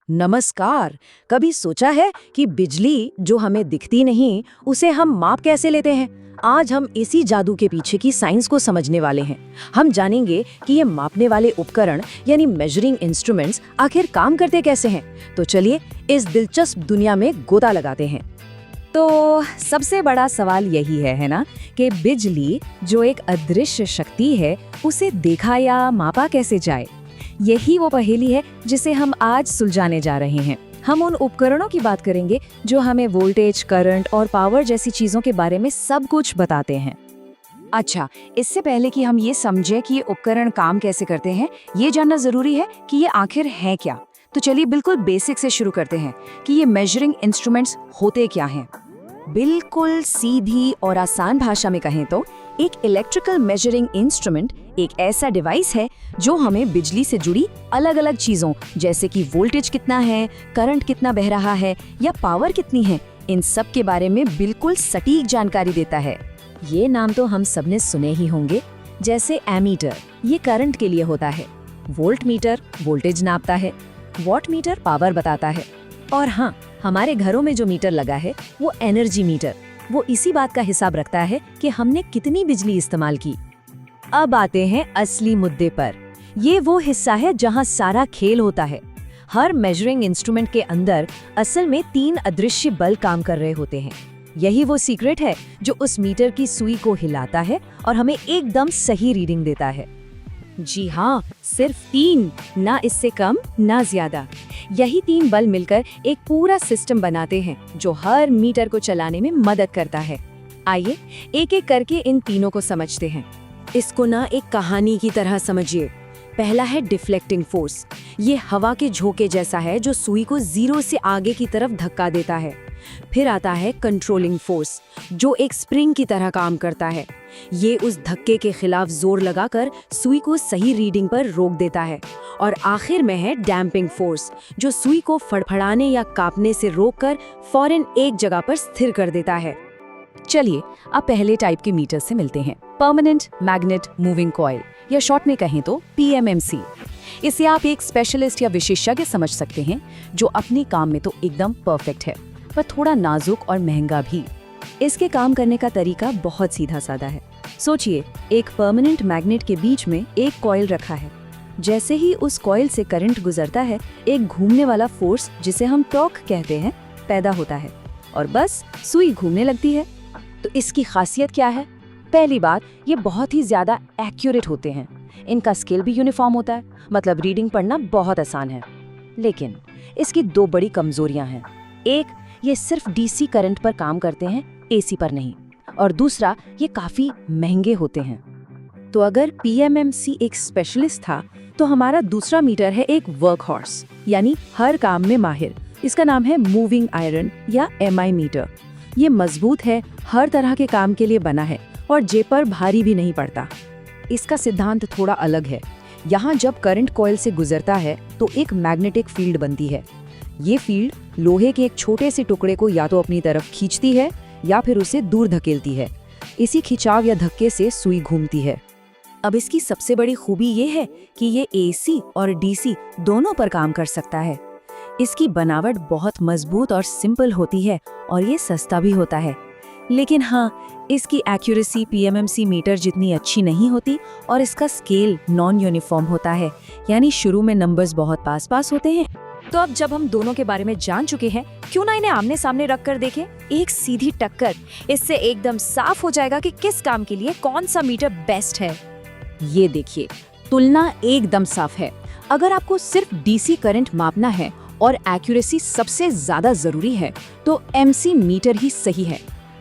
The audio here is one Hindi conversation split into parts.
नमस्कार। कभी सोचा है कि बिजली जो हमें दिखती नहीं उसे हम माप कैसे लेते हैं? आज हम इसी जादू के पीछे की साइंस को समझने वाले हैं। हम जानेंगे कि ये मापने वाले उपकरण यानी मेजरिंग इंस्ट्रूमेंट्स आखिर काम करते कैसे हैं। तो चलिए इस दिलचस्प दुनिया में गोता लगाते हैं। तो सबसे बड़ा सवाल यही है ना, कि बिजली जो एक अदृश्य शक्ति है उसे देखा या मापा कैसे जाए। यही वो पहेली है जिसे हम आज सुलझाने जा रहे हैं। हम उन उपकरणों की बात करेंगे जो हमें वोल्टेज, करंट और पावर जैसी चीजों के बारे में सब कुछ बताते हैं। अच्छा, इससे पहले कि हम ये समझें कि ये उपकरण काम कैसे करते हैं, ये जानना जरूरी है कि ये आखिर है क्या। तो चलिए बिल्कुल बेसिक से शुरू करते हैं कि ये मेजरिंग इंस्ट्रूमेंट्स होते क्या हैं। बिल्कुल सीधी और आसान भाषा में कहें तो एक इलेक्ट्रिकल मेजरिंग इंस्ट्रूमेंट एक ऐसा डिवाइस है जो हमें बिजली से जुड़ी अलग अलग चीजों जैसे कि वोल्टेज कितना है, करंट कितना बह रहा है या पावर कितनी है, इन सब के बारे में बिल्कुल सटीक जानकारी देता है। ये नाम तो हम सबने सुने ही होंगे, जैसे एमीटर ये करंट के लिए होता है, वोल्ट मीटर वोल्टेज नापता है, वॉट मीटर पावर बताता है, और हाँ, हमारे घरों में जो मीटर लगा है वो एनर्जी मीटर, वो इसी बात का हिसाब रखता है कि हमने कितनी बिजली इस्तेमाल की। अब आते हैं असली मुद्दे पर। ये वो हिस्सा है जहां सारा खेल होता है। हर मेजरिंग इंस्ट्रूमेंट के अंदर असल में 3 अदृश्य बल काम कर रहे होते हैं। यही वो सीक्रेट है जो उस मीटर की सुई को हिलाता है और हमें एकदम सही रीडिंग देता है। जी हाँ, सिर्फ 3, ना इससे कम ना ज्यादा। यही 3 बल मिलकर एक पूरा सिस्टम बनाते हैं जो हर मीटर को चलाने में मदद करता है। आइए एक एक करके इन तीनों को समझते हैं। इसको ना एक कहानी की तरह समझिए। पहला है डिफ्लेक्टिंग फोर्स। ये हवा के झोंके जैसा है जो सुई को 0 से आगे की तरफ धक्का देता है। फिर आता है कंट्रोलिंग फोर्स, जो एक स्प्रिंग की तरह काम करता है। ये उस धक्के के खिलाफ जोर लगाकर सुई को सही रीडिंग पर रोक देता है। और आखिर में है डैम्पिंग फोर्स, जो सुई को फड़फड़ाने या कांपने से रोककर फौरन एक जगह पर स्थिर कर देता है। चलिए अब पहले टाइप के मीटर से मिलते हैं, परमानेंट मैग्नेट मूविंग कॉइल, या शॉर्ट में कहें तो PMMC। इसे आप एक स्पेशलिस्ट या विशेषज्ञ समझ सकते हैं जो अपने काम में तो एकदम परफेक्ट है, पर थोड़ा नाजुक और महंगा भी। इसके काम करने का तरीका बहुत सीधा साधा है। सोचिए, एक परमानेंट मैग्नेट के बीच में एक कॉइल रखा है। जैसे ही उस कॉइल से करंट गुजरता है, एक घूमने वाला फोर्स जिसे हम टॉर्क कहते हैं पैदा होता है, और बस सुई घूमने लगती है। तो इसकी खासियत क्या है? पहली बात, ये बहुत ही ज्यादा एक्यूरेट होते हैं। इनका स्केल भी यूनिफॉर्म होता है, मतलब रीडिंग पढ़ना बहुत आसान है। लेकिन इसकी 2 बड़ी कमजोरियां हैं। एक, ये सिर्फ DC करंट पर काम करते हैं, AC पर नहीं। और दूसरा, ये काफी महंगे होते हैं। तो अगर PMMC एक स्पेशलिस्ट था, तो हमारा दूसरा मीटर है एक वर्क हॉर्स, यानी हर काम में माहिर। इसका नाम है मूविंग आयरन या MI मीटर। ये मजबूत है, हर तरह के काम के लिए बना है और जेब पर भारी भी नहीं पड़ता। इसका सिद्धांत थोड़ा अलग है। यहाँ जब करंट कॉइल से गुजरता है तो एक मैग्नेटिक फील्ड बनती है। ये फील्ड लोहे के एक छोटे से टुकड़े को या तो अपनी तरफ खींचती है या फिर उसे दूर धकेलती है। इसी खिंचाव या धक्के से सुई घूमती है। अब इसकी सबसे बड़ी खूबी ये है कि ये AC और DC दोनों पर काम कर सकता है। इसकी बनावट बहुत मजबूत और सिंपल होती है और ये सस्ता भी होता है। लेकिन हाँ, इसकी एक्यूरेसी PMMC मीटर जितनी अच्छी नहीं होती और इसका स्केल नॉन यूनिफॉर्म होता है, यानी शुरू में नंबर्स बहुत पास होते हैं। तो अब जब हम दोनों के बारे में जान चुके हैं, क्यों ना इन्हें आमने सामने रख कर देखें। एक सीधी टक्कर, इससे एकदम साफ हो जाएगा कि किस काम के लिए कौन सा मीटर बेस्ट है। ये देखिए, तुलना एकदम साफ है। अगर आपको सिर्फ DC करंट मापना है और एक्यूरेसी सबसे ज्यादा जरूरी है, तो MC मीटर ही सही है।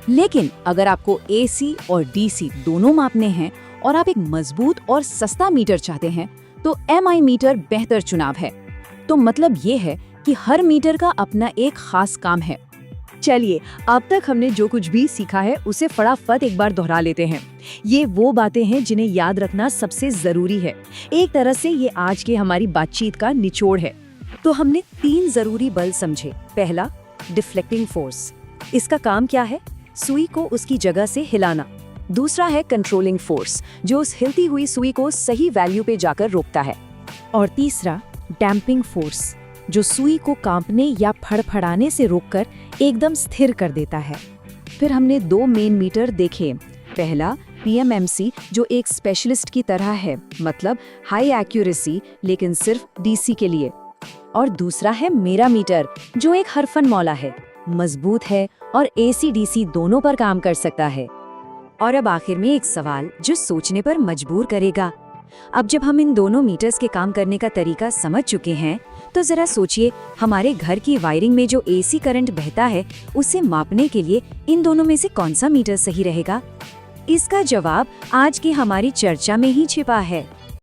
लेकिन अगर आपको AC और DC दोनों मापने हैं और आप एक मजबूत और सस्ता मीटर चाहते हैं, तो MI मीटर बेहतर चुनाव है। तो मतलब ये है कि हर मीटर का अपना एक खास काम है। चलिए, अब तक हमने जो कुछ भी सीखा है उसे फटाफट एक बार दोहरा लेते हैं। ये वो बातें हैं जिन्हें याद रखना सबसे जरूरी है। एक तरह से ये आज की हमारी बातचीत का निचोड़ है। तो हमने 3 जरूरी बल समझे। पहला, डिफ्लेक्टिंग फोर्स। इसका काम क्या है? सुई को उसकी जगह से हिलाना। दूसरा है कंट्रोलिंग फोर्स, जो उस हिलती हुई सुई को सही वैल्यू पे जाकर रोकता है। और तीसरा, डैम्पिंग फोर्स। जो सुई को कांपने या फड़फड़ाने से रोककर एकदम स्थिर कर देता है। फिर हमने 2 मेन मीटर देखे। पहला PMMC, जो एक स्पेशलिस्ट की तरह है, मतलब हाई एक्यूरेसी लेकिन सिर्फ डीसी के लिए। और दूसरा है मेरा मीटर, जो एक हरफन मौला है, मजबूत है और AC DC दोनों पर काम कर सकता है। और अब आखिर में एक सवाल जो सोचने पर मजबूर करेगा। अब जब हम इन दोनों मीटर्स के काम करने का तरीका समझ चुके हैं, तो जरा सोचिए हमारे घर की वायरिंग में जो AC करंट बहता है, उसे मापने के लिए इन दोनों में से कौन सा मीटर सही रहेगा? इसका जवाब आज की हमारी चर्चा में ही छिपा है।